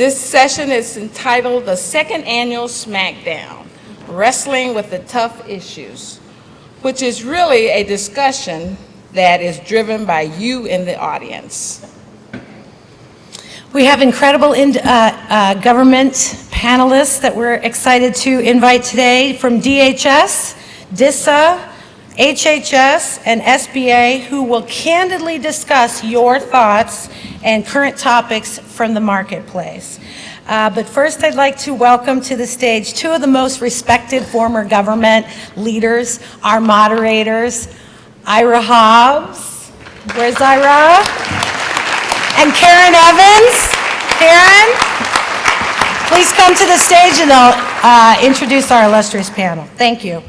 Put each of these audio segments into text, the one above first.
This session is entitled the Second Annual Smackdown, Wrestling with the Tough Issues, which is really a discussion that is driven by you in the audience. We have incredible government panelists that we're excited to invite today from DHS, DISA, HHS, and SBA, who will candidly discuss your thoughts and current topics from the marketplace. But first, I'd like to welcome to the stage two of the most respected former government leaders, our moderators, Ira Hobbs. Where's Ira? And Karen Evans. Karen, please come to the stage and they'll introduce our illustrious panel. Thank you.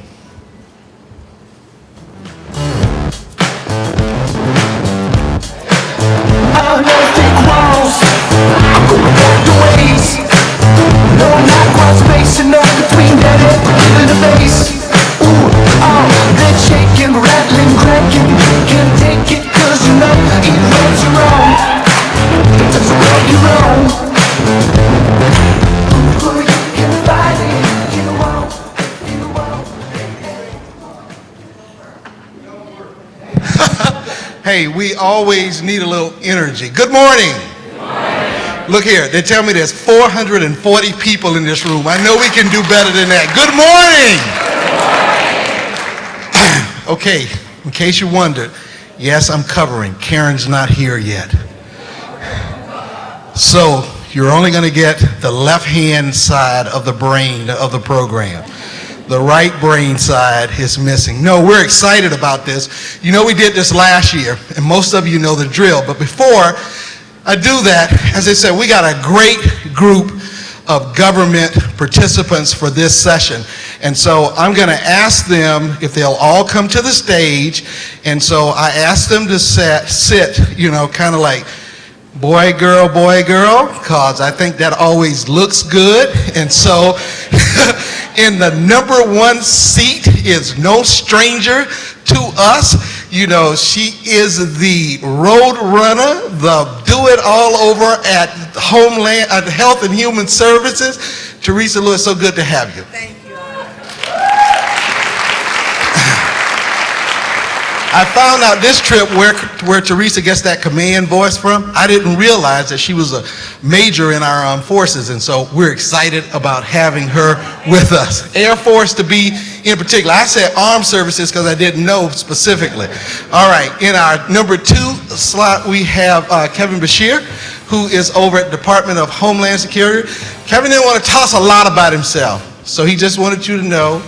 Hey, we always need a little energy. Good morning. Good morning. Look here, they tell me there's 440 people in this room. I know we can do better than that. Good morning. Good morning. Okay, in case you wondered, yes, I'm covering. Karen's not here yet. So you're only going to get the left-hand side of the brain of the program. The right brain side is missing. No, we're excited about this. You know, we did this last year, and most of you know the drill. But before I do that, as I said, we got a great group of government participants for this session. And so I'm going to ask them if they'll all come to the stage. And so I asked them to sit, you know, kind of like boy, girl, because I think that always looks good. And so in the number one seat is no stranger to us. You know, she is the road runner, the do it all over at Homeland, at Health and Human Services. Teresa Lewis, so good to have you. Thank you. I found out this trip where Teresa gets that command voice from. I didn't realize that she was a major in our armed forces, and so we're excited about having her with us. Air Force to be in particular. I said armed services because I didn't know specifically. All right, in our number 2 slot, we have Kevin Bashir, who is over at Department of Homeland Security. Kevin didn't want to tell us a lot about himself, so he just wanted you to know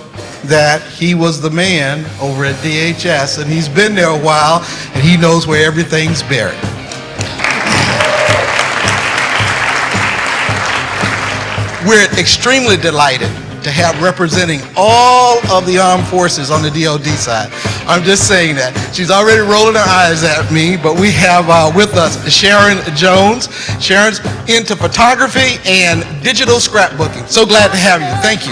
that he was the man over at DHS, and he's been there a while, and he knows where everything's buried. We're extremely delighted to have representing all of the armed forces on the DOD side. I'm just saying that. She's already rolling her eyes at me, but we have with us Sharon Jones. Sharon's into photography and digital scrapbooking. So glad to have you. Thank you.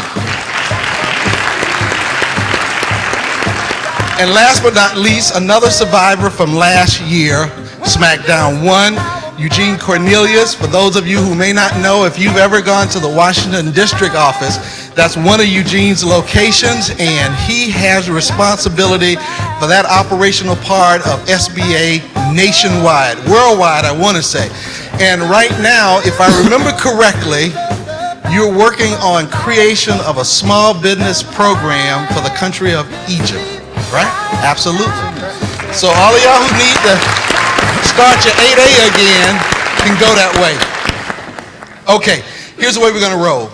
And last but not least, another survivor from last year, Smackdown 1, Eugene Cornelius. For those of you who may not know, if you've ever gone to the Washington District Office, that's one of Eugene's locations, and he has responsibility for that operational part of SBA nationwide, worldwide, I want to say. And right now, if I remember correctly, you're working on creation of a small business program for the country of Egypt. Right? Absolutely. So all of y'all who need to start your 8A again can go that way. Okay, here's the way we're going to roll.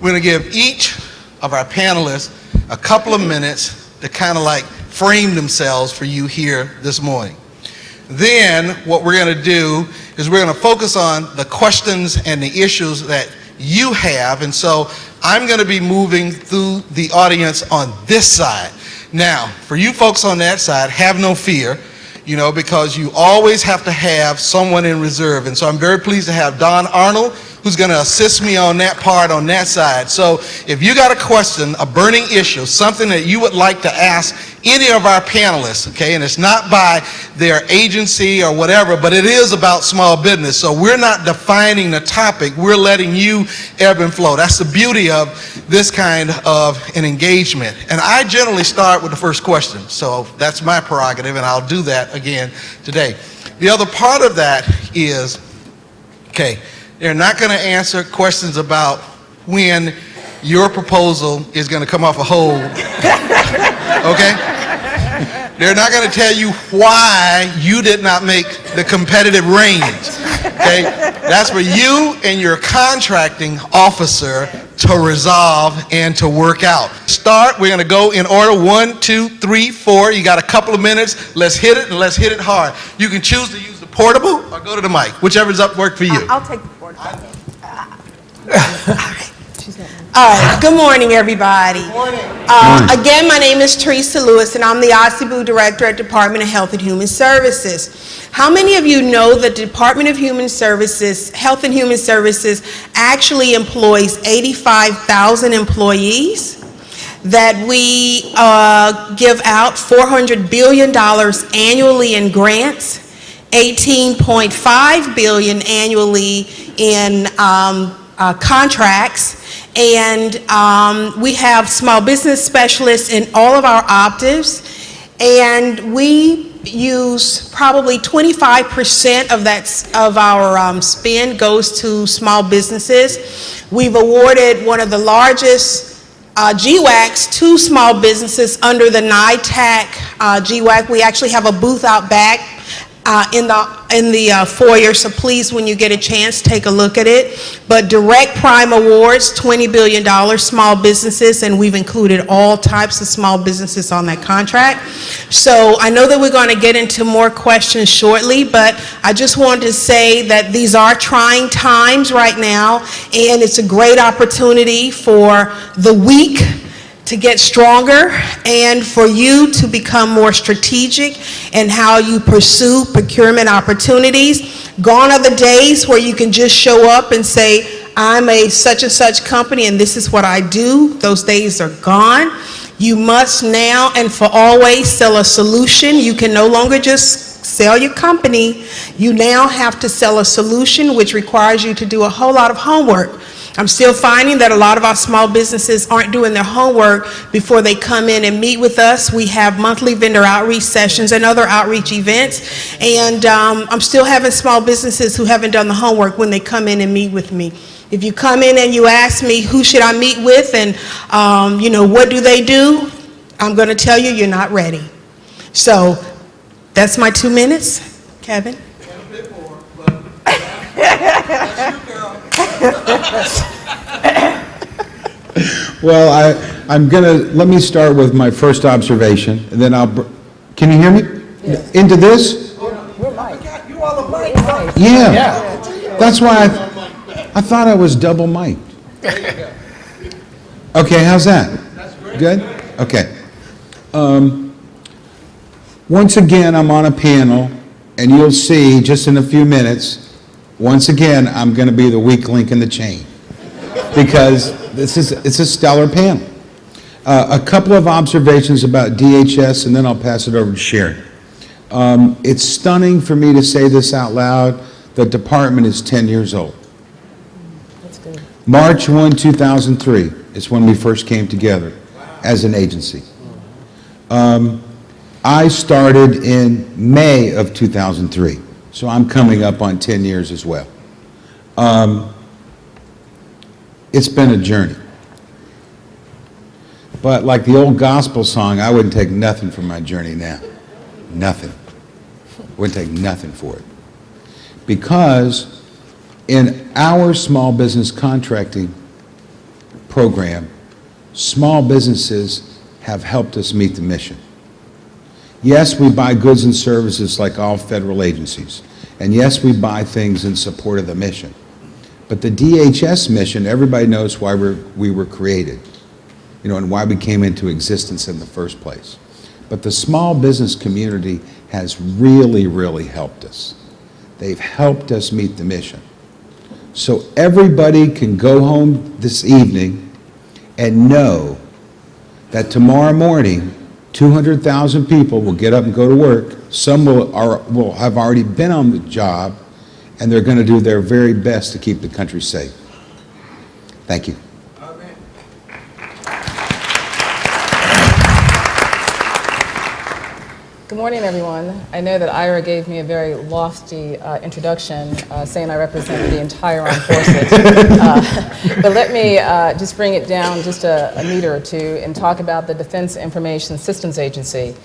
We're going to give each of our panelists a couple of minutes to kind of like frame themselves for you here this morning. Then what we're going to do is we're going to focus on the questions and the issues that you have. And so I'm going to be moving through the audience on this side. Now, for you folks on that side, have no fear, you know, because you always have to have someone in reserve. And so I'm very pleased to have Don Arnold, who's going to assist me on that part on that side. So if you got a question, a burning issue, something that you would like to ask any of our panelists, okay? And it's not by their agency or whatever, but it is about small business. So we're not defining the topic, we're letting you ebb and flow. That's the beauty of this kind of an engagement. And I generally start with the first question, so that's my prerogative, and I'll do that again today. The other part of that is, okay, they're not going to answer questions about when your proposal is going to come off a hold, okay? They're not going to tell you why you did not make the competitive range, okay? That's for you and your contracting officer to resolve and to work out. Start, we're going to go in order, 1, 2, 3, 4. You got a couple of minutes. Let's hit it, and let's hit it hard. You can choose to use the portable or go to the mic, whichever's up work for you. I'll take the portable. All right, good morning, everybody. Good morning. Again, my name is Teresa Lewis, and I'm the OSIBU Director at Department of Health and Human Services. How many of you know that the Department of Human Services, Health and Human Services, actually employs 85,000 employees? That we give out $400 billion annually in grants, $18.5 billion annually in contracts, and we have small business specialists in all of our octaves, and we use probably 25% of our spend goes to small businesses. We've awarded one of the largest GWACs to small businesses under the NITAC GWAC. We actually have a booth out back in the foyer, so please, when you get a chance, take a look at it. But Direct Prime Awards, $20 billion, small businesses, and we've included all types of small businesses on that contract. So I know that we're going to get into more questions shortly, but I just wanted to say that these are trying times right now, and it's a great opportunity for the weak to get stronger and for you to become more strategic in how you pursue procurement opportunities. Gone are the days where you can just show up and say, I'm a such and such company and this is what I do. Those days are gone. You must now and for always sell a solution. You can no longer just sell your company. You now have to sell a solution, which requires you to do a whole lot of homework. I'm still finding that a lot of our small businesses aren't doing their homework before they come in and meet with us. We have monthly vendor outreach sessions and other outreach events, and I'm still having small businesses who haven't done the homework when they come in and meet with me. If you come in and you ask me who should I meet with and what do they do, I'm going to tell you you're not ready. So that's my 2 minutes. Kevin? Well, let me start with my first observation, and then can you hear me? Yes. Into this? You all a mic. Yeah. That's why I thought I was double mic'd. Okay, how's that? That's great. Good? Okay. Once again, I'm on a panel, and you'll see just in a few minutes, once again, I'm going to be the weak link in the chain because it's a stellar panel. A couple of observations about DHS, and then I'll pass it over to Sharon. It's stunning for me to say this out loud. The department is 10 years old. That's good. March 1, 2003 is when we first came together as an agency. I started in May of 2003. So I'm coming up on 10 years as well. It's been a journey. But like the old gospel song, I wouldn't take nothing from my journey now. Nothing. Wouldn't take nothing for it. Because in our small business contracting program, small businesses have helped us meet the mission. Yes, we buy goods and services like all federal agencies. And yes, we buy things in support of the mission. But the DHS mission, everybody knows why we were created, and why we came into existence in the first place. But the small business community has really, really helped us. They've helped us meet the mission. So everybody can go home this evening and know that tomorrow morning, 200,000 people will get up and go to work. Some will have already been on the job, and they're going to do their very best to keep the country safe. Thank you. Good morning, everyone. I know that Ira gave me a very lofty introduction, saying I represent the entire armed forces. But let me just bring it down just a meter or two and talk about the Defense Information Systems Agency.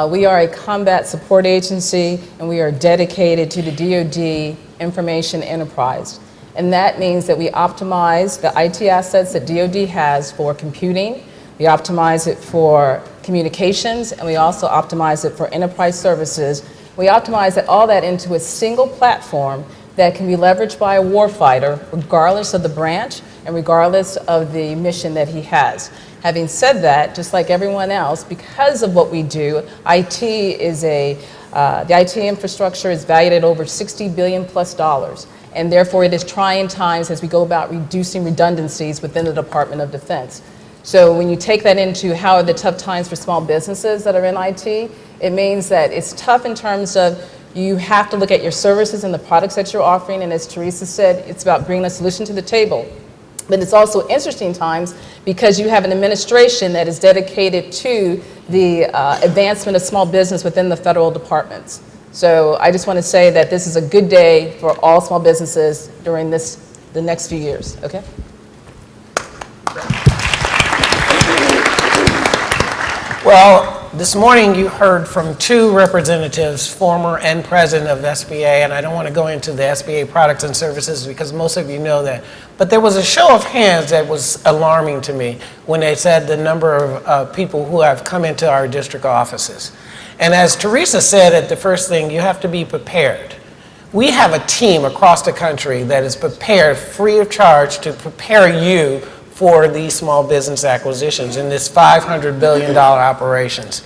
We are a combat support agency, and we are dedicated to the DoD information enterprise. And that means that we optimize the IT assets that DoD has for computing, we optimize it for communications, and we also optimize it for enterprise services. We optimize all that into a single platform that can be leveraged by a warfighter, regardless of the branch and regardless of the mission that he has. Having said that, just like everyone else, because of what we do, IT is the IT infrastructure is valued at over $60 billion plus. And therefore, it is trying times as we go about reducing redundancies within the Department of Defense. So when you take that into how are the tough times for small businesses that are in IT, it means that it's tough in terms of you have to look at your services and the products that you're offering. And as Teresa said, it's about bringing a solution to the table. But it's also interesting times because you have an administration that is dedicated to the advancement of small business within the federal departments. So I just want to say that this is a good day for all small businesses during the next few years, okay? Well, this morning you heard from two representatives, former and present of SBA, and I don't want to go into the SBA products and services because most of you know that. But there was a show of hands that was alarming to me when they said the number of people who have come into our district offices. And as Teresa said at the first thing, you have to be prepared. We have a team across the country that is prepared free of charge to prepare you for these small business acquisitions in this $500 billion operations.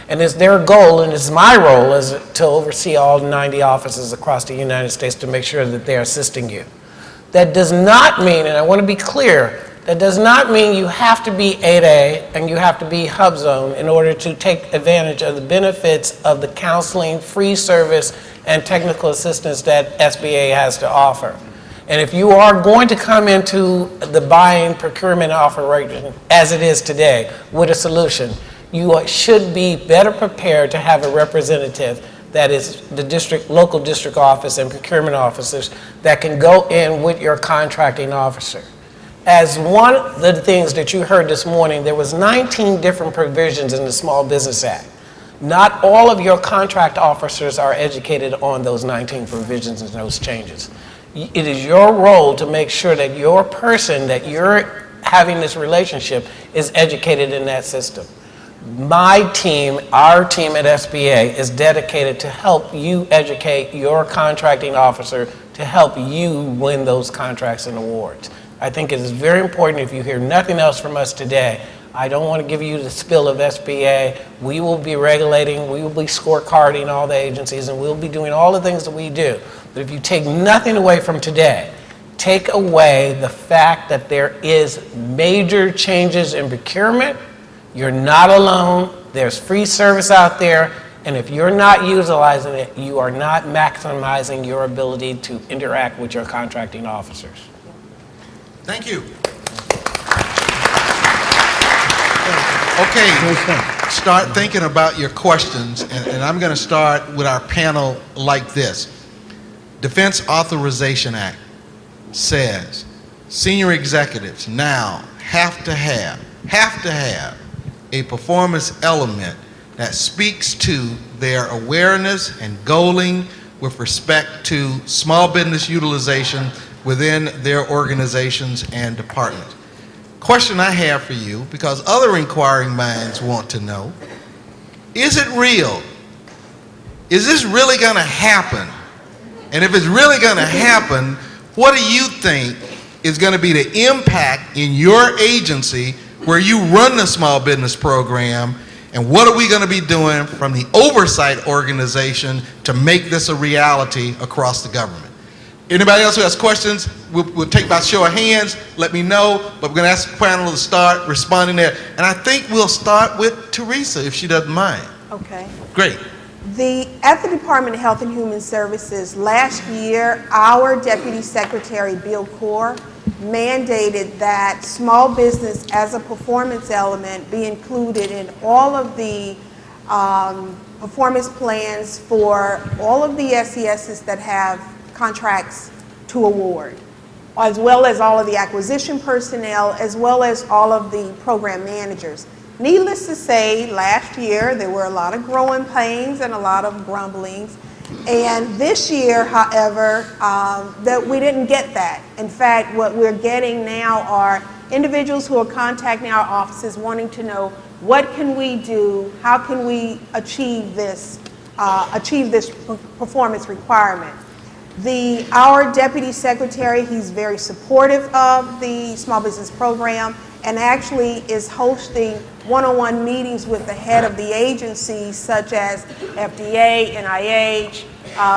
And it's their goal, and it's my role, is to oversee all 90 offices across the United States to make sure that they're assisting you. That does not mean, and I want to be clear, that does not mean you have to be 8A and you have to be hub zone in order to take advantage of the benefits of the counseling, free service, and technical assistance that SBA has to offer. And if you are going to come into the buying, procurement, operation as it is today with a solution, you should be better prepared to have a representative that is the local district office and procurement officers that can go in with your contracting officer. As one of the things that you heard this morning, there was 19 different provisions in the Small Business Act. Not all of your contract officers are educated on those 19 provisions and those changes. It is your role to make sure that your person that you're having this relationship is educated in that system. My team, our team at SBA, is dedicated to help you educate your contracting officer to help you win those contracts and awards. I think it is very important. If you hear nothing else from us today, I don't want to give you the spill of SBA. We will be regulating, we will be scorecarding all the agencies, and we'll be doing all the things that we do. But if you take nothing away from today, take away the fact that there is major changes in procurement. You're not alone. There's free service out there. And if you're not utilizing it, you are not maximizing your ability to interact with your contracting officers. Thank you. Okay, start thinking about your questions, and I'm going to start with our panel like this. Defense Authorization Act says senior executives now have to have a performance element that speaks to their awareness and goaling with respect to small business utilization within their organizations and departments. Question I have for you, because other inquiring minds want to know, is it real? Is this really going to happen? And if it's really going to happen, what do you think is going to be the impact in your agency where you run the small business program, and what are we going to be doing from the oversight organization to make this a reality across the government? Anybody else who has questions, we'll take by show of hands, let me know, but we're going to ask the panel to start responding there. And I think we'll start with Teresa, if she doesn't mind. Okay. Great. At the Department of Health and Human Services, last year, our Deputy Secretary, Bill Core, mandated that small business as a performance element be included in all of the performance plans for all of the SESs that have contracts to award, as well as all of the acquisition personnel, as well as all of the program managers. Needless to say, last year there were a lot of growing pains and a lot of grumblings. And this year, however, that we didn't get that. In fact, what we're getting now are individuals who are contacting our offices wanting to know, what can we do? How can we achieve this performance requirement? Our Deputy Secretary, he's very supportive of the small business program and actually is hosting one-on-one meetings with the head of the agencies such as FDA, NIH,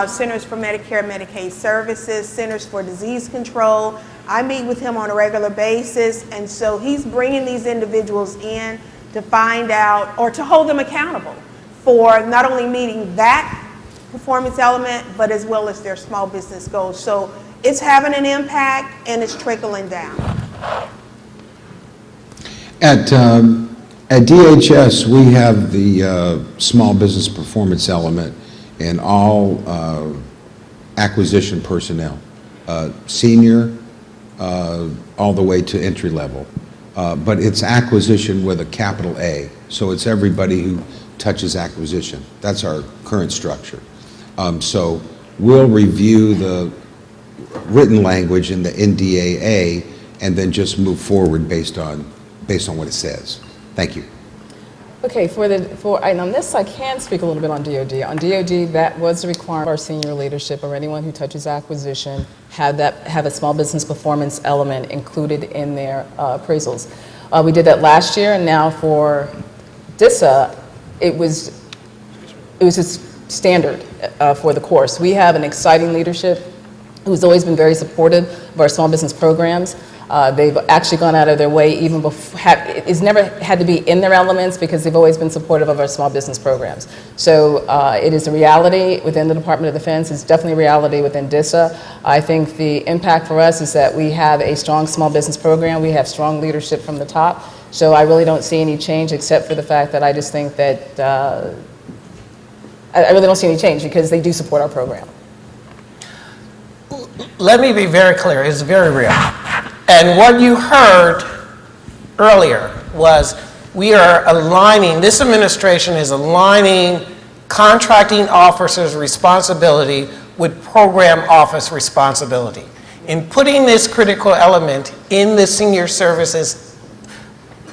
Centers for Medicare and Medicaid Services, Centers for Disease Control. I meet with him on a regular basis, and so he's bringing these individuals in to find out or to hold them accountable for not only meeting that performance element, but as well as their small business goals. So it's having an impact and it's trickling down. At DHS, we have the small business performance element in all acquisition personnel, senior all the way to entry level. But it's acquisition with a capital A, so it's everybody who touches acquisition. That's our current structure. So we'll review the written language in the NDAA and then just move forward based on what it says. Thank you. Okay, and on this I can speak a little bit on DoD. On DoD, that was the requirement of our senior leadership or anyone who touches acquisition have a small business performance element included in their appraisals. We did that last year, and now for DISA, it was just standard for the course. We have an exciting leadership who's always been very supportive of our small business programs. They've actually gone out of their way even before, it's never had to be in their elements because they've always been supportive of our small business programs. So it is a reality within the Department of Defense. It's definitely a reality within DISA. I think the impact for us is that we have a strong small business program. We have strong leadership from the top. So I really don't see any change except for the fact that I just think that I really don't see any change because they do support our program. Let me be very clear, it's very real. And what you heard earlier was we are aligning, this administration is aligning contracting officers' responsibility with program office responsibility. In putting this critical element in the senior services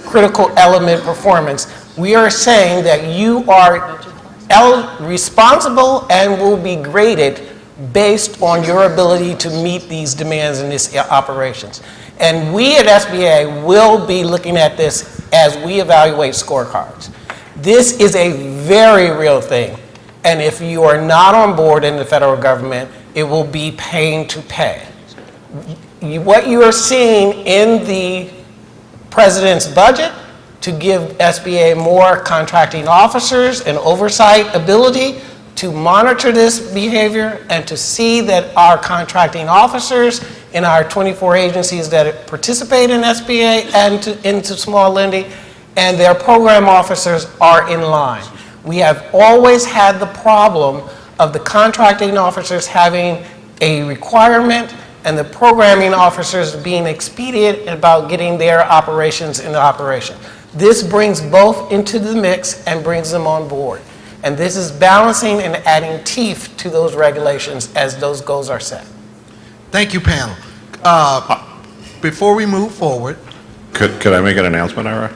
critical element performance, we are saying that you are responsible and will be graded based on your ability to meet these demands in these operations. And we at SBA will be looking at this as we evaluate scorecards. This is a very real thing. And if you are not on board in the federal government, it will be paying to pay. What you are seeing in the president's budget to give SBA more contracting officers and oversight ability to monitor this behavior and to see that our contracting officers in our 24 agencies that participate in SBA and into small lending and their program officers are in line. We have always had the problem of the contracting officers having a requirement and the programming officers being expedient about getting their operations into operation. This brings both into the mix and brings them on board. And this is balancing and adding teeth to those regulations as those goals are set. Thank you, panel. Before we move forward, Could I make an announcement, Ira?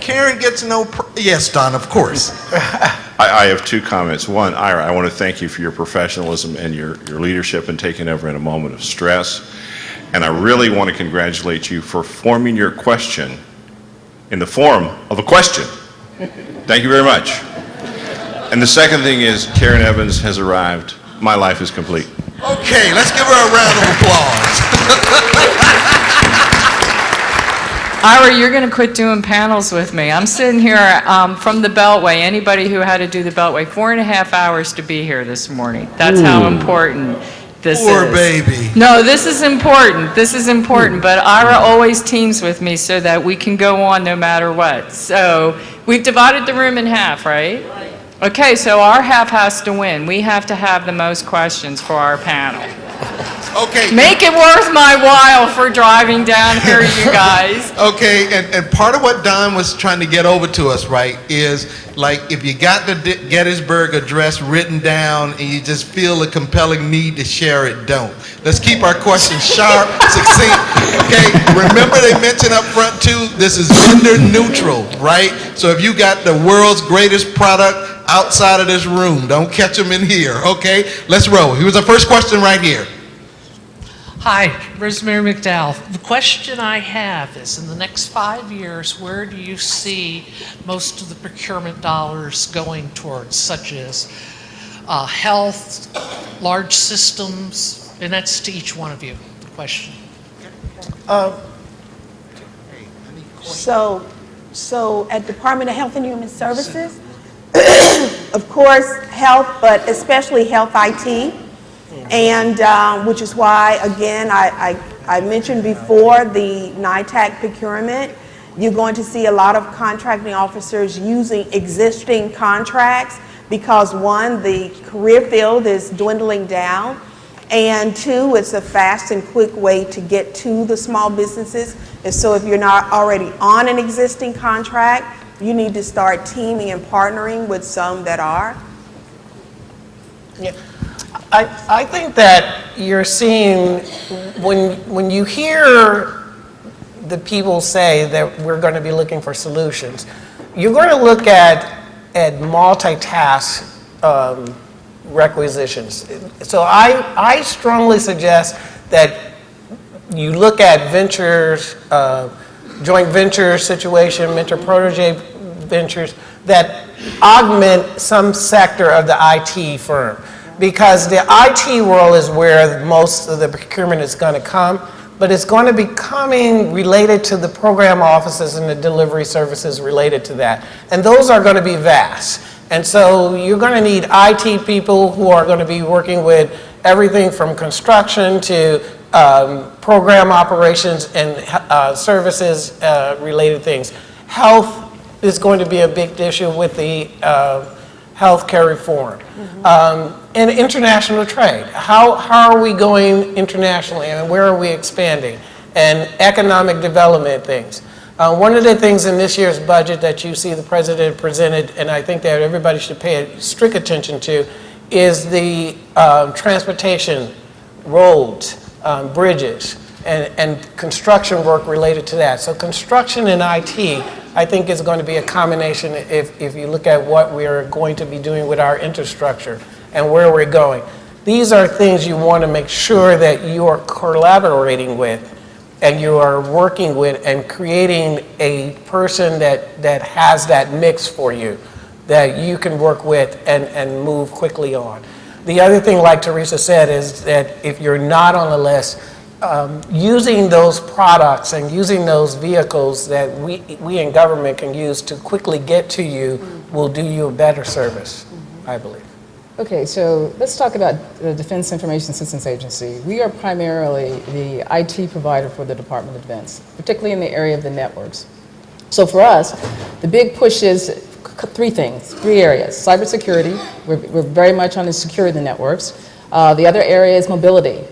Karen gets no, yes, Don, of course. I have two comments. One, Ira, I want to thank you for your professionalism and your leadership in taking over in a moment of stress. And I really want to congratulate you for forming your question in the form of a question. Thank you very much. And the second thing is Karen Evans has arrived. My life is complete. Okay, let's give her a round of applause. Ira, you're going to quit doing panels with me. I'm sitting here from the Beltway. Anybody who had to do the Beltway, 4.5 hours to be here this morning. That's how important this Poor is. baby. No, this is important. This is important. But Ira always teams with me so that we can go on no matter what. So we've divided the room in half, right? Okay, so our half has to win. We have to have the most questions for our panel. Okay. Make it worth my while for driving down here, you guys. Okay, and part of what Don was trying to get over to us, right, is like if you got the Gettysburg Address written down and you just feel a compelling need to share it, don't. Let's keep our questions sharp, succinct, okay? Remember they mentioned up front too, this is vendor neutral, right? So if you got the world's greatest product outside of this room, don't catch them in here, okay? Let's roll. Here's our first question right here. Hi, Rosemary McDowell. The question I have is, in the next 5 years, where do you see most of the procurement dollars going towards, such as health, large systems, and that's to each one of you, the question. So at Department of Health and Human Services, of course, health, but especially health IT. And which is why, again, I mentioned before the NITAC procurement. You're going to see a lot of contracting officers using existing contracts because, one, the career field is dwindling down, and two, it's a fast and quick way to get to the small businesses. And so if you're not already on an existing contract, you need to start teaming and partnering with some that are. Yeah. I think that you're seeing, when you hear the people say that we're going to be looking for solutions, you're going to look at multitask requisitions. So I strongly suggest that you look at ventures, joint venture situation, mentor-protege ventures that augment some sector of the IT firm. Because the IT world is where most of the procurement is going to come, but it's going to be coming related to the program offices and the delivery services related to that. And those are going to be vast. And so you're going to need IT people who are going to be working with everything from construction to program operations and services related things. Health is going to be a big issue with the healthcare reform. And international trade. How are we going internationally and where are we expanding? And economic development things. One of the things in this year's budget that you see the president presented, and I think that everybody should pay strict attention to, is the transportation, roads, bridges, and construction work related to that. So construction and IT, I think, is going to be a combination if you look at what we are going to be doing with our infrastructure and where we're going. These are things you want to make sure that you are collaborating with and you are working with and creating a person that has that mix for you, that you can work with and move quickly on. The other thing, like Teresa said, is that if you're not on the list, using those products and using those vehicles that we in government can use to quickly get to you will do you a better service, I believe. Okay, so let's talk about the Defense Information Systems Agency. We are primarily the IT provider for the Department of Defense, particularly in the area of the networks. So for us, the big push is three areas. Cybersecurity, we're very much on the security of the networks. The other area is mobility.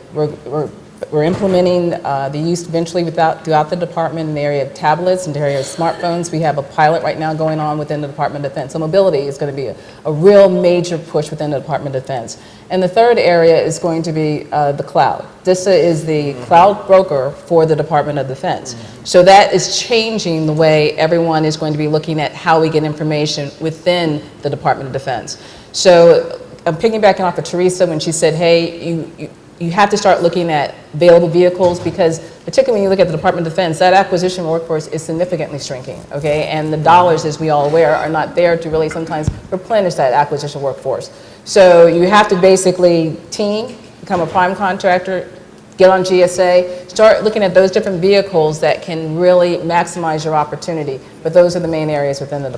We're implementing the use eventually throughout the department in the area of tablets and the area of smartphones. We have a pilot right now going on within the Department of Defense. So mobility is going to be a real major push within the Department of Defense. And the third area is going to be the cloud. DISA is the cloud broker for the Department of Defense. So that is changing the way everyone is going to be looking at how we get information within the Department of Defense. So I'm piggybacking off of Teresa when she said, hey, you have to start looking at available vehicles, because particularly when you look at the Department of Defense, that acquisition workforce is significantly shrinking, okay? And the dollars, as we all aware, are not there to really sometimes replenish that acquisition workforce. So you have to basically team, become a prime contractor, get on GSA, start looking at those different vehicles that can really maximize your opportunity. But those are the main areas within the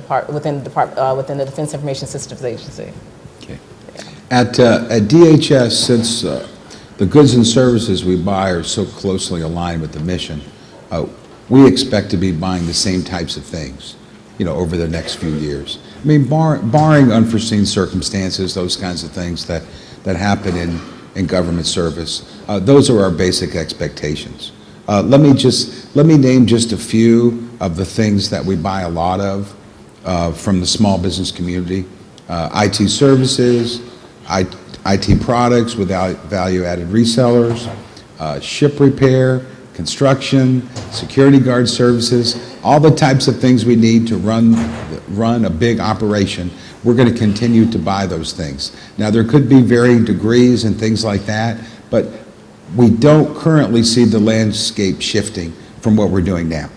Defense Information Systems Agency. Okay. At DHS, since the goods and services we buy are so closely aligned with the mission, we expect to be buying the same types of things, over the next few years. I mean, barring unforeseen circumstances, those kinds of things that happen in government service, those are our basic expectations. Let me name just a few of the things that we buy a lot of from the small business community. IT services, IT products without value-added resellers, ship repair, construction, security guard services, all the types of things we need to run a big operation. We're going to continue to buy those things. Now, there could be varying degrees and things like that, but we don't currently see the landscape shifting from what we're doing now.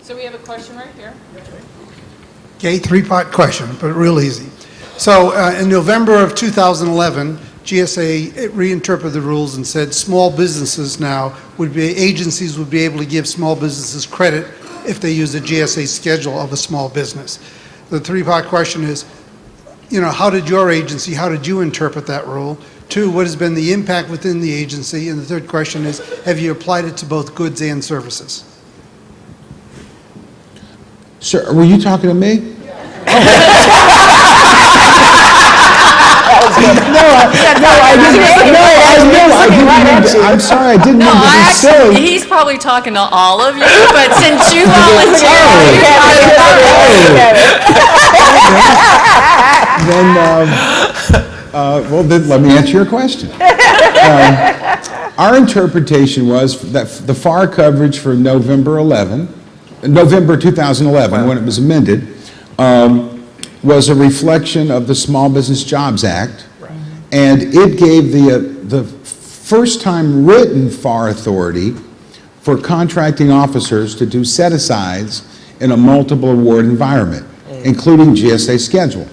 So we have a question right here. Okay, three-part question, but real easy. So in November of 2011, GSA reinterpreted the rules and said small businesses now agencies would be able to give small businesses credit if they use the GSA schedule of a small business. The three-part question is, how did you interpret that rule? Two, what has been the impact within the agency? And the third question is, have you applied it to both goods and services? Sir, were you talking to me? I'm sorry, I didn't mean to be silly. He's probably talking to all of you, but since you volunteered, then let me answer your question. Our interpretation was that the FAR coverage for November 2011, when it was amended, was a reflection of the Small Business Jobs Act, and it gave the first time written FAR authority for contracting officers to do set-asides in a multiple award environment, including GSA schedule.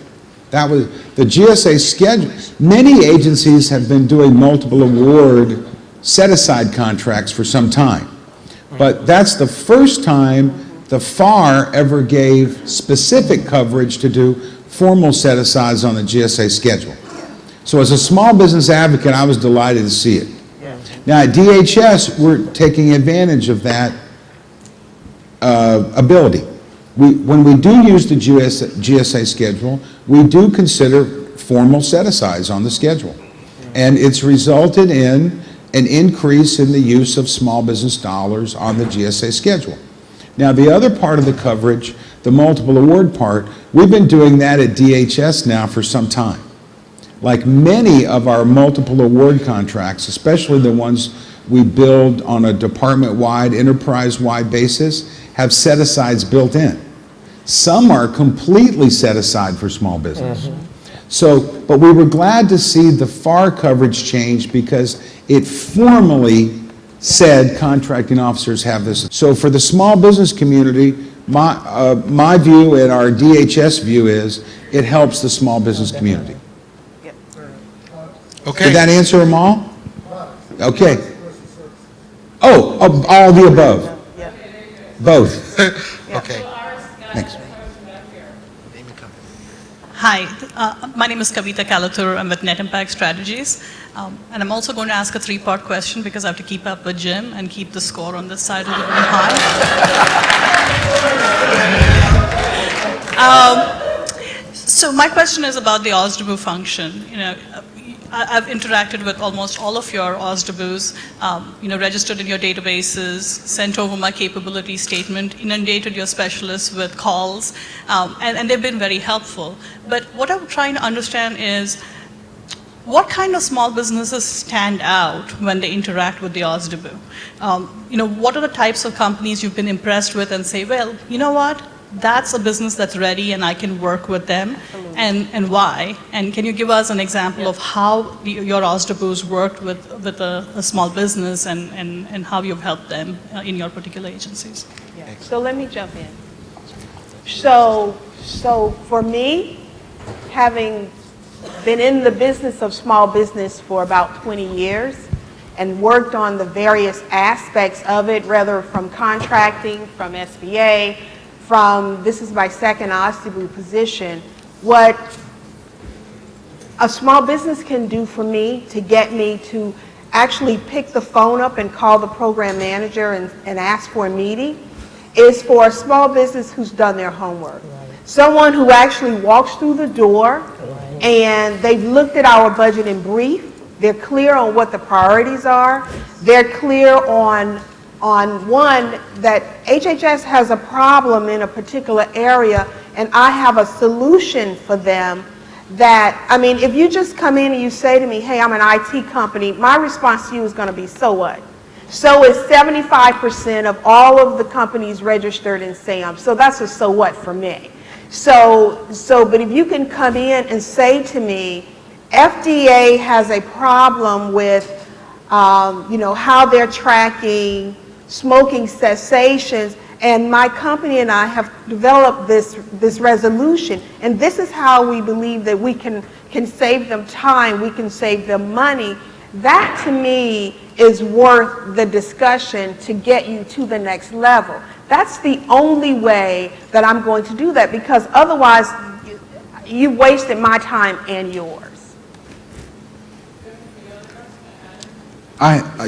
That was the GSA schedule. Many agencies have been doing multiple award set-aside contracts for some time, but that's the first time the FAR ever gave specific coverage to do formal set-asides on the GSA schedule. So as a small business advocate, I was delighted to see it. Now at DHS, we're taking advantage of that ability. When we do use the GSA schedule, we do consider formal set-asides on the schedule. And it's resulted in an increase in the use of small business dollars on the GSA schedule. Now, the other part of the coverage, the multiple award part, we've been doing that at DHS now for some time. Like many of our multiple award contracts, especially the ones we build on a department-wide, enterprise-wide basis, have set-asides built in. Some are completely set aside for small business. So, but we were glad to see the FAR coverage change because it formally said contracting officers have this. So for the small business community, my view and our DHS view is it helps the small business community. Okay. Did that answer them all? Okay. Oh, all the above. Both. Okay. Thanks. Hi, my name is Kavita Kalathur. I'm with Net Impact Strategies. And I'm also going to ask a three-part question because I have to keep up with Jim and keep the score on this side of the room high. So my question is about the OSDBU function. I've interacted with almost all of your OSDBUs, registered in your databases, sent over my capability statement, inundated your specialists with calls, and they've been very helpful. But what I'm trying to understand is, what kind of small businesses stand out when they interact with the OSDBU? What are the types of companies you've been impressed with and say, well, you know what? That's a business that's ready and I can work with them, and why? And can you give us an example of how your OSDBUs worked with a small business and how you've helped them in your particular agencies? Yeah. So let me jump in. So for me, having been in the business of small business for about 20 years and worked on the various aspects of it, whether from contracting, from SBA, this is my second OSDBU position, what a small business can do for me to get me to actually pick the phone up and call the program manager and ask for a meeting is for a small business who's done their homework. Someone who actually walks through the door and they've looked at our budget in brief. They're clear on what the priorities are. They're clear on one, that HHS has a problem in a particular area and I have a solution for them. That, I mean, if you just come in and you say to me, hey, I'm an IT company, my response to you is going to be, so what? So is 75% of all of the companies registered in SAM. So that's a so what for me. But if you can come in and say to me, FDA has a problem with, how they're tracking smoking cessations, and my company and I have developed this resolution, and this is how we believe that we can save them time, we can save them money. That to me is worth the discussion to get you to the next level. That's the only way that I'm going to do that, because otherwise you've wasted my time and yours.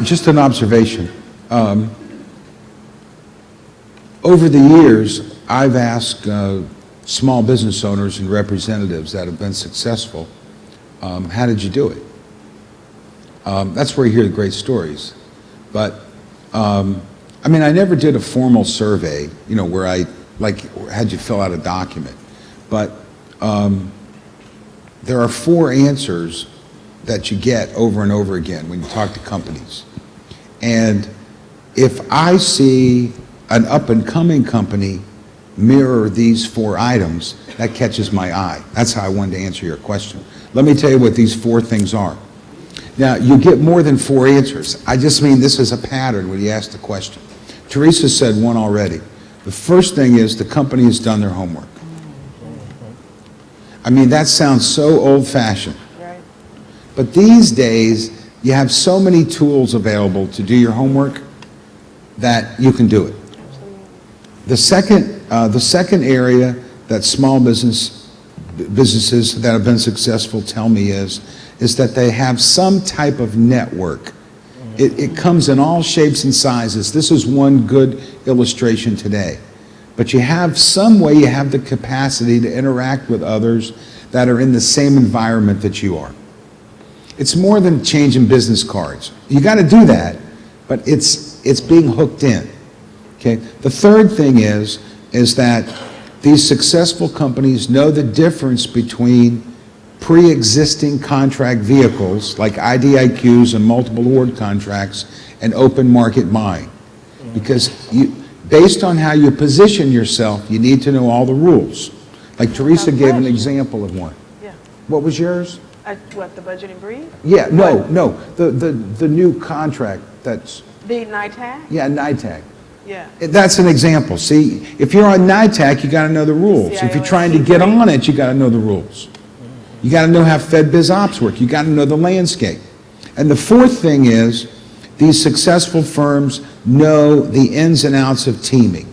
Just an observation. Over the years, I've asked small business owners and representatives that have been successful, how did you do it? That's where you hear the great stories. But, I mean, I never did a formal survey, where I, had you fill out a document. But there are 4 answers that you get over and over again when you talk to companies. And if I see an up-and-coming company mirror these 4 items, that catches my eye. That's how I wanted to answer your question. Let me tell you what these 4 things are. Now, you get more than 4 answers. I just mean this is a pattern when you ask the question. Teresa said one already. The first thing is the company has done their homework. I mean, that sounds so old-fashioned. But these days, you have so many tools available to do your homework that you can do it. The second area that small businesses that have been successful tell me is that they have some type of network. It comes in all shapes and sizes. This is one good illustration today. But you have some way, you have the capacity to interact with others that are in the same environment that you are. It's more than changing business cards. You got to do that, but it's being hooked in. Okay. The third thing is that these successful companies know the difference between pre-existing contract vehicles like IDIQs and multiple award contracts and open market buying. Because based on how you position yourself, you need to know all the rules. Like Teresa gave an example of one. Yeah. What was yours? What, the budget and brief? Yeah, no, the new contract that's... The NITAG? Yeah, NITAG. Yeah. That's an example. See, if you're on NITAG, you got to know the rules. If you're trying to get on it, you got to know the rules. You got to know how Fed Biz Ops work. You got to know the landscape. And the fourth thing is, these successful firms know the ins and outs of teaming.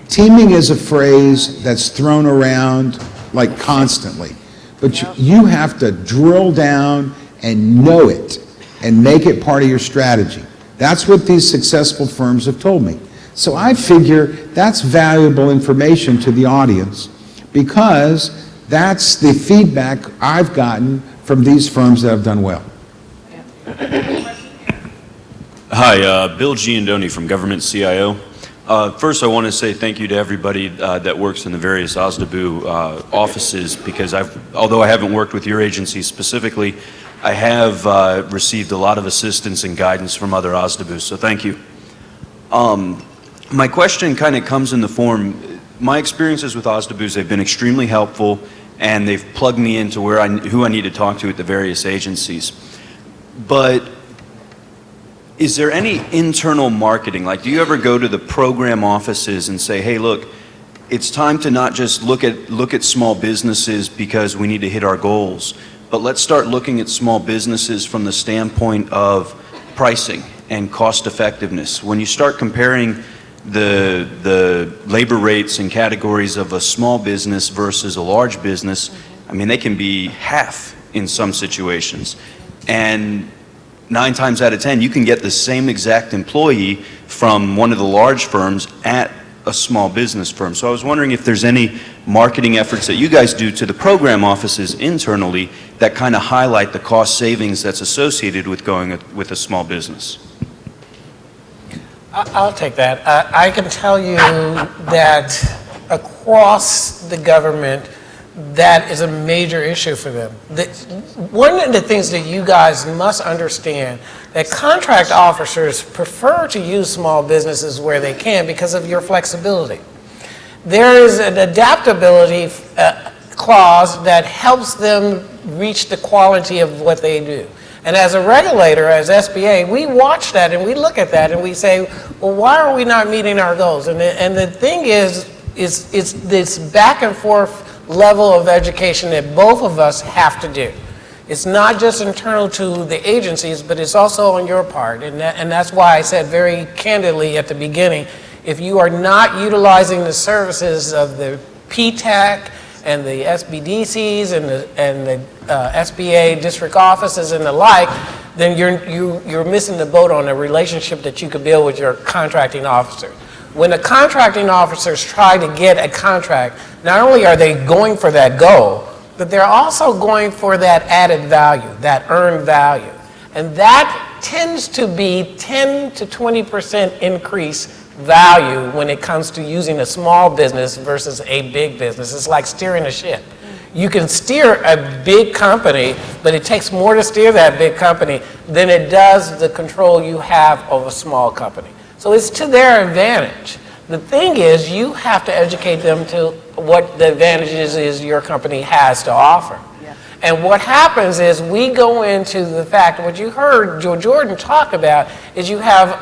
Teaming is a phrase that's thrown around like constantly. But you have to drill down and know it and make it part of your strategy. That's what these successful firms have told me. So I figure that's valuable information to the audience because that's the feedback I've gotten from these firms that have done well. Hi, Bill Giandoni from Government CIO. First, I want to say thank you to everybody that works in the various OSDBU offices because although I haven't worked with your agency specifically, I have received a lot of assistance and guidance from other OSDBUs, so thank you. My question kind of comes in the form, my experiences with OSDBUs have been extremely helpful and they've plugged me into who I need to talk to at the various agencies. But is there any internal marketing? Like, do you ever go to the program offices and say, hey, look, it's time to not just look at small businesses because we need to hit our goals, but let's start looking at small businesses from the standpoint of pricing and cost effectiveness. When you start comparing the labor rates and categories of a small business versus a large business, I mean, they can be half in some situations. And 9 times out of 10, you can get the same exact employee from one of the large firms at a small business firm. So I was wondering if there's any marketing efforts that you guys do to the program offices internally that kind of highlight the cost savings that's associated with going with a small business. I'll take that. I can tell you that across the government, that is a major issue for them. One of the things that you guys must understand, that contract officers prefer to use small businesses where they can because of your flexibility. There is an adaptability clause that helps them reach the quality of what they do. And as a regulator, as SBA, we watch that and we look at that and we say, well, why are we not meeting our goals? And the thing is it's this back and forth level of education that both of us have to do. It's not just internal to the agencies, but it's also on your part. And that's why I said very candidly at the beginning, if you are not utilizing the services of the PTAC and the SBDCs and the SBA district offices and the like, then you're missing the boat on a relationship that you could build with your contracting officer. When the contracting officers try to get a contract, not only are they going for that goal, but they're also going for that added value, that earned value. And that tends to be 10 to 20% increase value when it comes to using a small business versus a big business. It's like steering a ship. You can steer a big company, but it takes more to steer that big company than it does the control you have of a small company. So it's to their advantage. The thing is, you have to educate them to what the advantages is your company has to offer. Yeah. And what happens is we go into the fact, what you heard Joe Jordan talk about is you have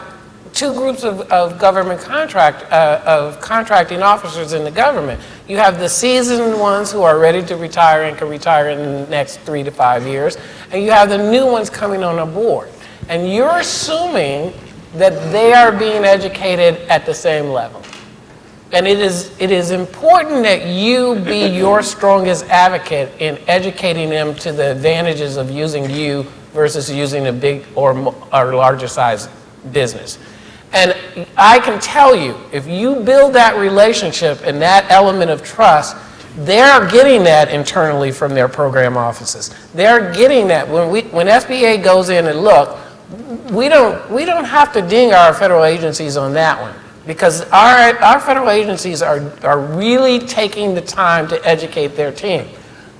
2 groups of government contracting officers in the government. You have the seasoned ones who are ready to retire and can retire in the next 3 to 5 years, and you have the new ones coming on board. And you're assuming that they are being educated at the same level. And it is important that you be your strongest advocate in educating them to the advantages of using you versus using a big or larger size business. And I can tell you, if you build that relationship and that element of trust, they're getting that internally from their program offices. They're getting that. When SBA goes in and look, we don't have to ding our federal agencies on that one, because our federal agencies are really taking the time to educate their team.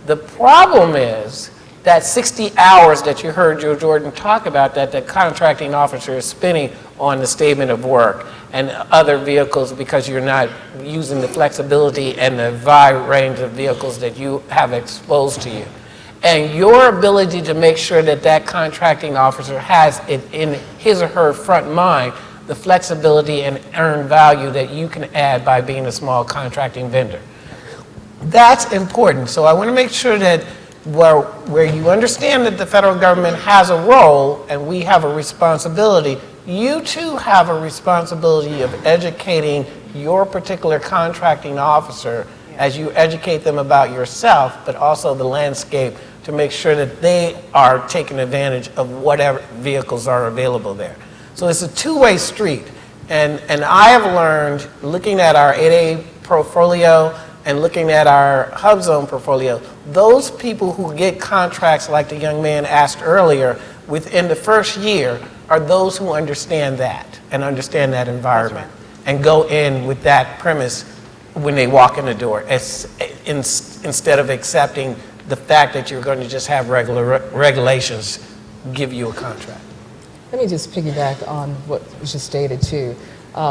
The problem is that 60 hours that you heard Joe Jordan talk about that the contracting officer is spending on the statement of work and other vehicles because you're not using the flexibility and the wide range of vehicles that you have exposed to you. And your ability to make sure that that contracting officer has it in his or her front mind, the flexibility and earned value that you can add by being a small contracting vendor. That's important. So I want to make sure that where you understand that the federal government has a role and we have a responsibility, you too have a responsibility of educating your particular contracting officer as you educate them about yourself, but also the landscape, to make sure that they are taking advantage of whatever vehicles are available there. So it's a two-way street. And I have learned, looking at our 8A portfolio and looking at our hub zone portfolio, those people who get contracts like the young man asked earlier within the first year are those who understand that and understand that environment and go in with that premise when they walk in the door, instead of accepting the fact that you're going to just have regular regulations give you a contract. Let me just piggyback on what was just stated too.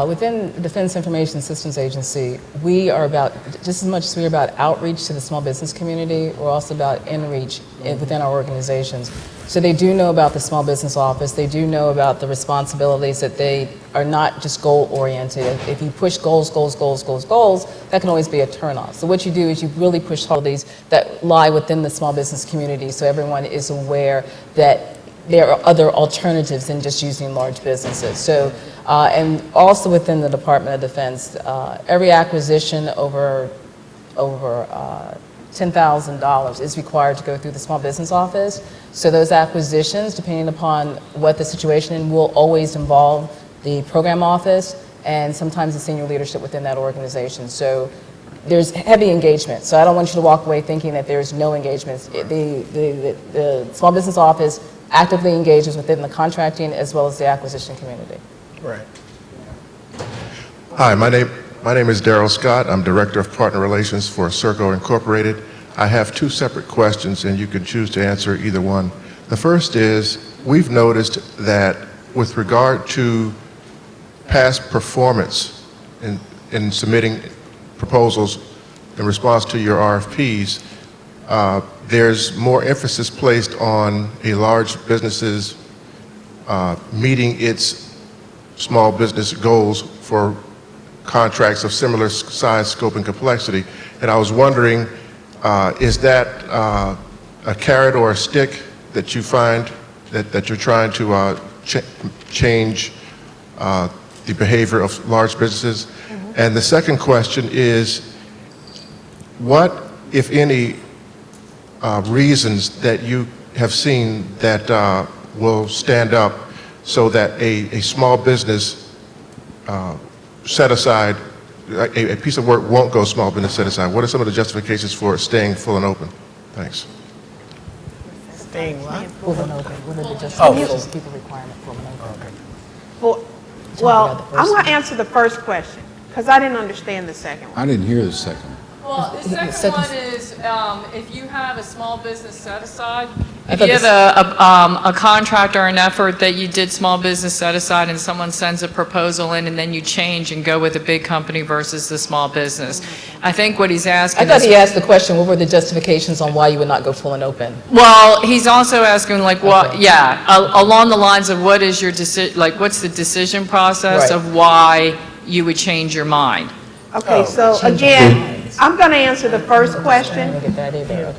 Within the Defense Information Systems Agency, we are about, just as much as we're about outreach to the small business community, we're also about inreach within our organizations. So they do know about the small business office, they do know about the responsibilities, that they are not just goal-oriented. If you push goals, that can always be a turnoff. So what you do is you really push holidays that lie within the small business community, so everyone is aware that there are other alternatives than just using large businesses. So, and also within the Department of Defense, every acquisition over $10,000 is required to go through the small business office. So those acquisitions, depending upon what the situation will always involve the program office and sometimes the senior leadership within that organization. So there's heavy engagement. So I don't want you to walk away thinking that there's no engagement. The small business office actively engages within the contracting as well as the acquisition community. Right. Hi, my name is Darrell Scott. I'm Director of Partner Relations for Serco Incorporated. I have two separate questions, and you can choose to answer either one. The first is, we've noticed that with regard to past performance in submitting proposals in response to your RFPs, there's more emphasis placed on a large business's meeting its small business goals for contracts of similar size, scope, and complexity. And I was wondering, is that a carrot or a stick that you find that you're trying to change the behavior of large businesses? Mm-hmm. And the second question is, what, if any, reasons that you have seen that will stand up so that a small business set aside, a piece of work won't go small business set aside? What are some of the justifications for staying full and open? Thanks. Staying what? Full and open. What are the justifications, people requirement full and open? Well, I'm going to answer the first question because I didn't understand the second one. I didn't hear the second one. Well, the second one is, if you have a small business set aside, if you have a contract or an effort that you did small business set aside and someone sends a proposal in and then you change and go with a big company versus the small business. I think what he's asking I thought he asked the question, what were the justifications on why you would not go full and open? Well, he's also asking like, what, yeah, along the lines of what is your decision, like what's the decision process of why you would change your mind? Okay, so again, I'm going to answer the first question.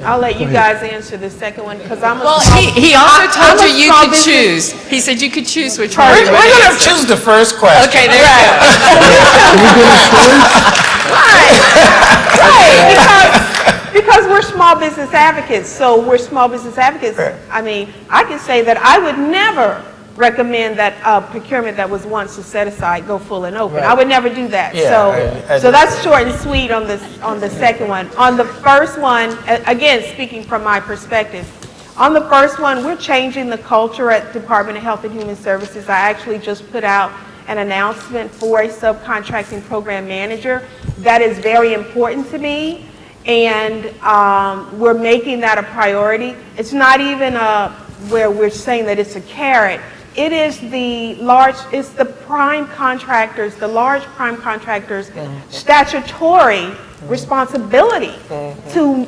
I'll let you guys answer the second one because I'm a Well, he also told you you could choose. He said you could choose which one. We're going to choose the first question. Okay, there you go. Right, because we're small business advocates, so we're small business advocates. I mean, I can say that I would never recommend that procurement that was once set aside go full and open. I would never do that. Yeah, so that's short and sweet on the second one. On the first one, again, speaking from my perspective, on the first one, we're changing the culture at Department of Health and Human Services. I actually just put out an announcement for a subcontracting program manager. That is very important to me, and we're making that a priority. It's not even where we're saying that it's a carrot. It is it's the prime contractors, the large prime contractors' statutory responsibility to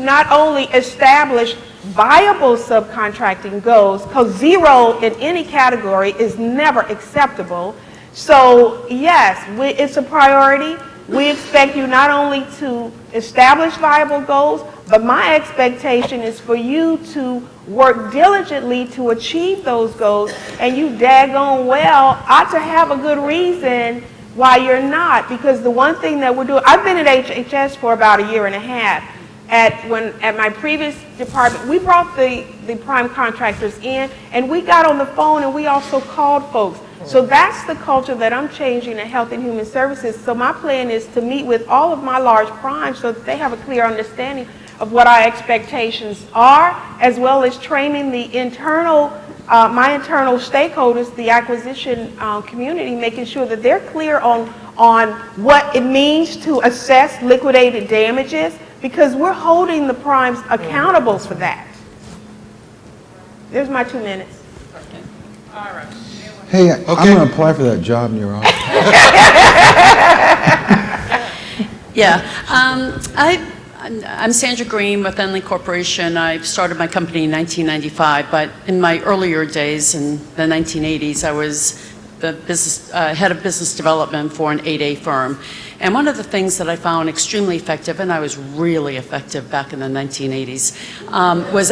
not only establish viable subcontracting goals, because zero in any category is never acceptable. So yes, it's a priority. We expect you not only to establish viable goals, but my expectation is for you to work diligently to achieve those goals, and you daggone well ought to have a good reason why you're not. Because the one thing that we're doing, I've been at HHS for about a year and a half. At my previous department, we brought the prime contractors in, and we got on the phone, and we also called folks. So that's the culture that I'm changing in Health and Human Services. So my plan is to meet with all of my large primes so that they have a clear understanding of what our expectations are, as well as training the my internal stakeholders, the acquisition community, making sure that they're clear on what it means to assess liquidated damages, because we're holding the primes accountable for that. There's my 2 minutes. All right. Hey, I'm going to apply for that job in your office. Yeah, I'm Sandra Green with Enley Corporation. I started my company in 1995, but in my earlier days in the 1980s, I was the head of business development for an 8A firm. And one of the things that I found extremely effective, and I was really effective back in the 1980s, was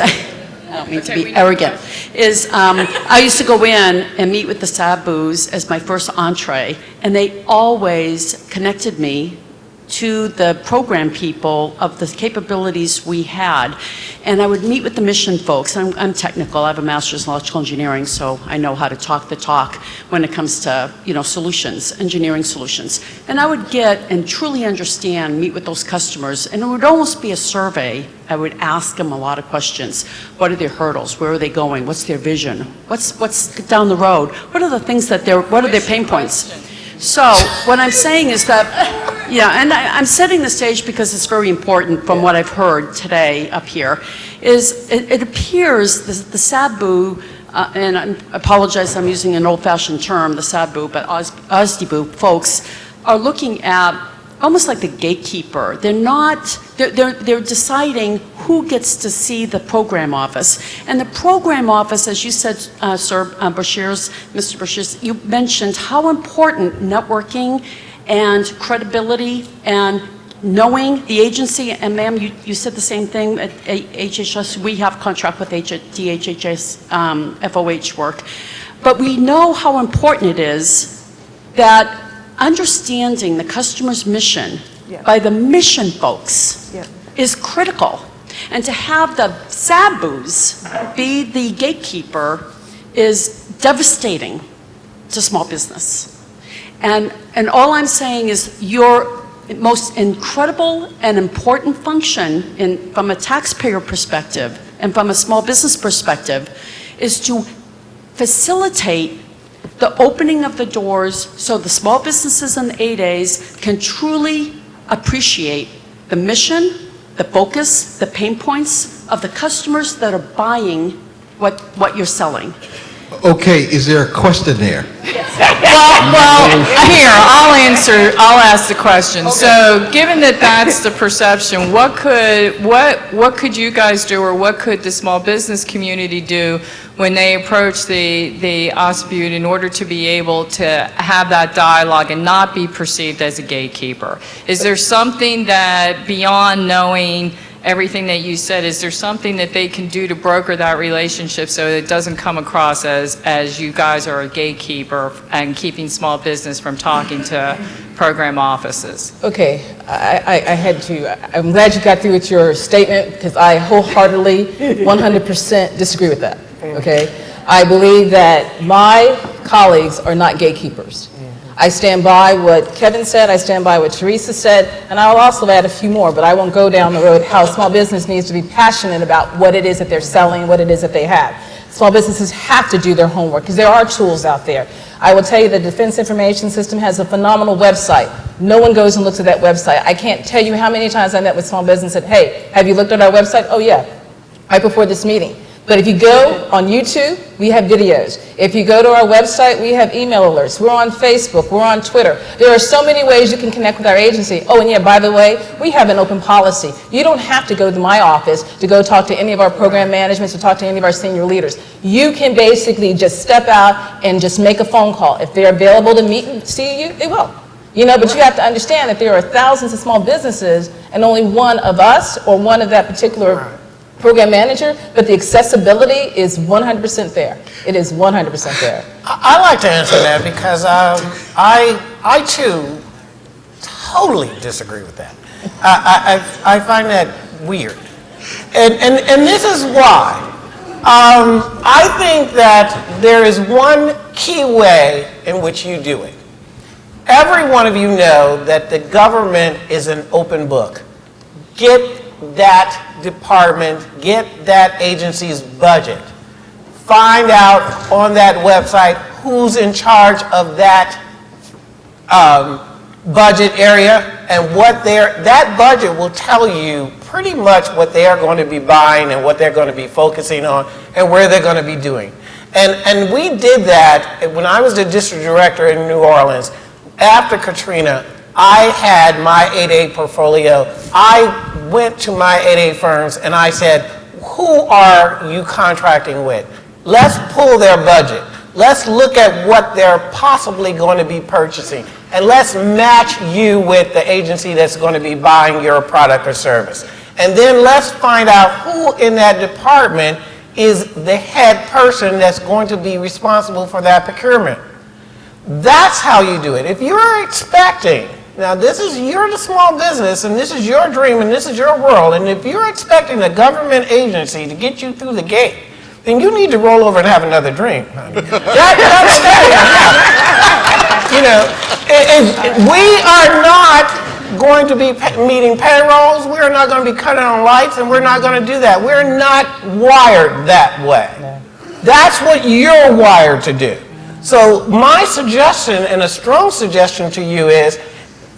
I don't mean to be arrogant, is I used to go in and meet with the Sabus as my first entree, and they always connected me to the program people of the capabilities we had. And I would meet with the mission folks. I'm technical. I have a master's in electrical engineering, so I know how to talk the talk when it comes to, solutions, engineering solutions. And I would get and truly understand, meet with those customers, and it would almost be a survey. I would ask them a lot of questions. What are their hurdles? Where are they going? What's their vision? What's down the road? What are the things that what are their pain points? So what I'm saying is that, and I'm setting the stage because it's very important from what I've heard today up here, is it appears the SABU, and I apologize, I'm using an old-fashioned term, the SABU, but OSDBU folks are looking at almost like the gatekeeper. They're deciding who gets to see the program office. And the program office, as you said, Sir Mr. Bashir, you mentioned how important networking and credibility and knowing the agency, and ma'am, you said the same thing at HHS. We have contract with DHHS FOH work. But we know how important it is that understanding the customer's mission by the mission folks is critical. And to have the SABUs be the gatekeeper is devastating to small business. And all I'm saying is your most incredible and important function from a taxpayer perspective and from a small business perspective is to facilitate the opening of the doors so the small businesses and the 8As can truly appreciate the mission, the focus, the pain points of the customers that are buying what you're selling. Okay, is there a question there? Well, here, I'll ask the question. Okay. So, given that that's the perception, what could you guys do, or what could the small business community do when they approach the OSBU in order to be able to have that dialogue and not be perceived as a gatekeeper? Is there something that, beyond knowing everything that you said, is there something that they can do to broker that relationship so it doesn't come across as you guys are a gatekeeper and keeping small business from talking to program offices? Okay, I'm glad you got through with your statement, because I wholeheartedly 100% disagree with that, okay? I believe that my colleagues are not gatekeepers. I stand by what Kevin said, I stand by what Teresa said, and I'll also add a few more, but I won't go down the road how small business needs to be passionate about what it is that they're selling, what it is that they have. Small businesses have to do their homework, because there are tools out there. I will tell you the Defense Information System has a phenomenal website. No one goes and looks at that website. I can't tell you how many times I met with small business and said, hey, have you looked at our website? Oh yeah, right before this meeting. But if you go on YouTube, we have videos. If you go to our website, we have email alerts. We're on Facebook, we're on Twitter. There are so many ways you can connect with our agency. Oh, and yeah, by the way, we have an open policy. You don't have to go to my office to go talk to any of our program managements or talk to any of our senior leaders. You can basically just step out and just make a phone call. If they're available to meet and see you, they will. But you have to understand that there are thousands of small businesses and only one of us or one of that particular program manager, but the accessibility is 100% there. It is 100% there. I like to answer that because I too totally disagree with that. I find that weird. And this is why. I think that there is one key way in which you do it. Every one of you know that the government is an open book. Get that department, get that agency's budget. Find out on that website who's in charge of that budget area, and that budget will tell you pretty much what they are going to be buying and what they're going to be focusing on and where they're going to be doing. And we did that when I was the district director in New Orleans. After Katrina, I had my 8A portfolio. I went to my 8A firms and I said, who are you contracting with? Let's pull their budget. Let's look at what they're possibly going to be purchasing. And let's match you with the agency that's going to be buying your product or service. And then let's find out who in that department is the head person that's going to be responsible for that procurement. That's how you do it. If you're expecting, now you're the small business and this is your dream and this is your world, and if you're expecting a government agency to get you through the gate, then you need to roll over and have another drink, honey. You know, we are not going to be meeting payrolls, we're not going to be cutting on lights, and we're not going to do that. We're not wired that way. That's what you're wired to do. So my suggestion, and a strong suggestion to you, is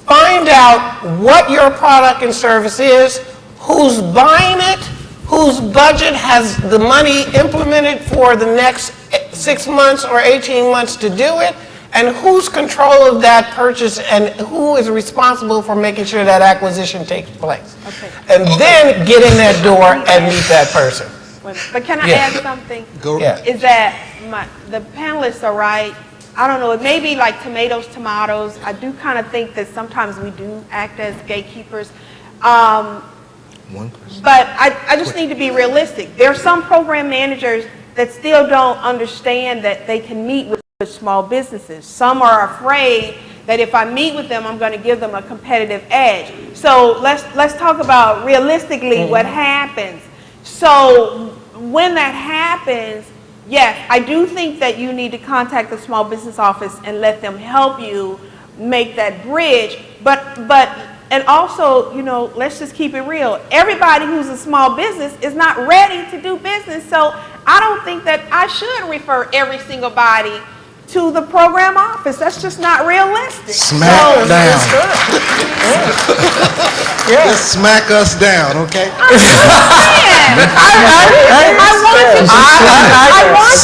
find out what your product and service is, who's buying it, whose budget has the money implemented for the next 6 months or 18 months to do it, and who's control of that purchase and who is responsible for making sure that acquisition takes place. Okay. And then get in that door and meet that person. But can I add something? Go. Yeah. Is that the panelists are right. I don't know, it may be like tomatoes. I do kind of think that sometimes we do act as gatekeepers. But I just need to be realistic. There are some program managers that still don't understand that they can meet with small businesses. Some are afraid that if I meet with them, I'm going to give them a competitive edge. So let's talk about realistically what happens. So when that happens, yes, I do think that you need to contact the small business office and let them help you make that bridge. And also, you know, let's just keep it real. Everybody who's a small business is not ready to do business. So I don't think that I should refer every single body to the program office. That's just not realistic. Smack down. Just smack us down, okay? I want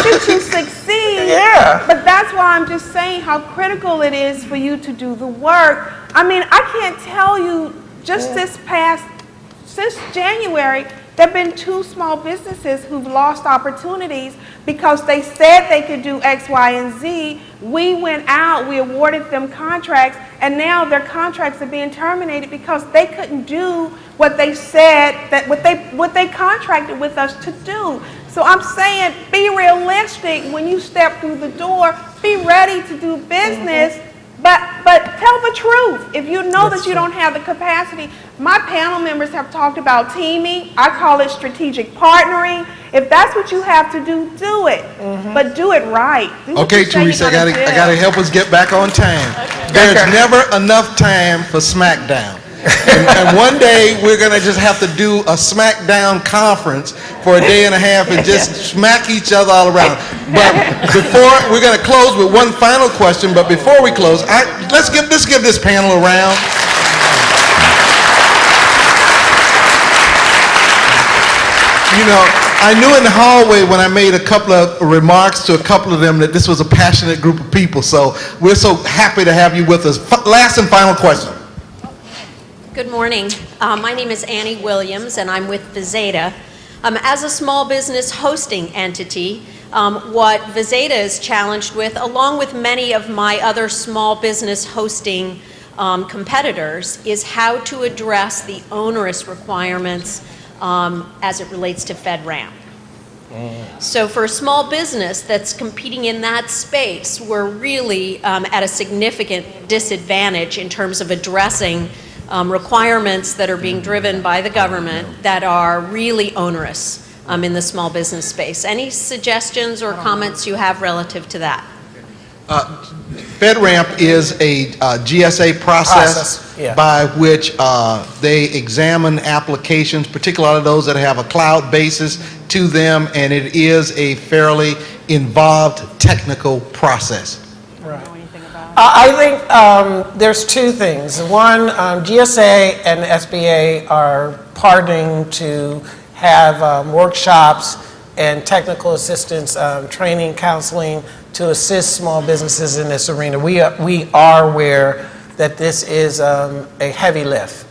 you to succeed. Yeah. But that's why I'm just saying how critical it is for you to do the work. I mean, I can't tell you just since January, there have been 2 small businesses who've lost opportunities because they said they could do X, Y, and Z. We went out, we awarded them contracts, and now their contracts are being terminated because they couldn't do what they said, what they contracted with us to do. So I'm saying, be realistic when you step through the door. Be ready to do business. But tell the truth. If you know that you don't have the capacity, my panel members have talked about teaming. I call it strategic partnering. If that's what you have to do, do it. But do it right. Okay, Teresa, I gotta help us get back on time. There's never enough time for Smackdown. And one day we're gonna just have to do a Smackdown conference for a day and a half and just smack each other all around. But we're gonna close with one final question. But before we close, let's give this panel a round. You know, I knew in the hallway when I made a couple of remarks to a couple of them that this was a passionate group of people. So we're so happy to have you with us. Last and final question. Good morning. My name is Annie Williams, and I'm with Vizeta. As a small business hosting entity, what Vizeta is challenged with, along with many of my other small business hosting competitors, is how to address the onerous requirements as it relates to FedRAMP. So for a small business that's competing in that space, we're really at a significant disadvantage in terms of addressing requirements that are being driven by the government that are really onerous in the small business space. Any suggestions or comments you have relative to that? FedRAMP is a GSA process by which they examine applications, particularly those that have a cloud basis to them, and it is a fairly involved technical process. I think there's 2 things. One, GSA and SBA are partnering to have workshops and technical assistance, training, counseling to assist small businesses in this arena. We are aware that this is a heavy lift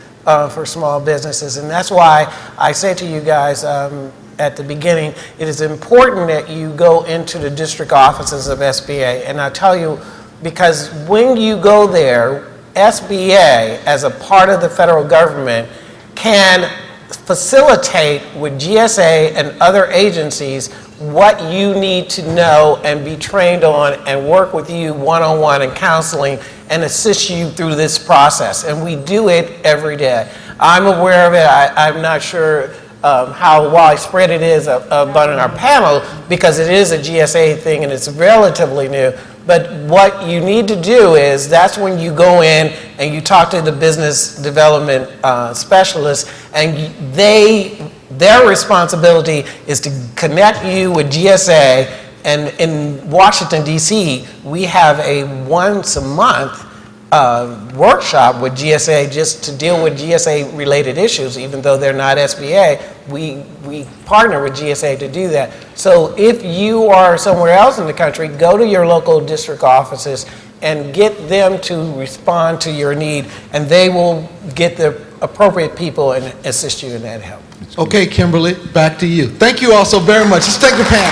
for small businesses, and that's why I say to you guys at the beginning, it is important that you go into the district offices of SBA, and I tell you, because when you go there, SBA, as a part of the federal government, can facilitate with GSA and other agencies what you need to know and be trained on and work with you one-on-one in counseling and assist you through this process. And we do it every day. I'm aware of it. I'm not sure how widespread it is about in our panel, because it is a GSA thing and it's relatively new. But what you need to do is, that's when you go in and you talk to the business development specialists, and their responsibility is to connect you with GSA. And in Washington, D.C., we have a once a month workshop with GSA just to deal with GSA-related issues. Even though they're not SBA, we partner with GSA to do that. So if you are somewhere else in the country, go to your local district offices and get them to respond to your need, and they will get the appropriate people and assist you in that help. Okay, Kimberly, back to you. Thank you all so very much. Let's take the panel.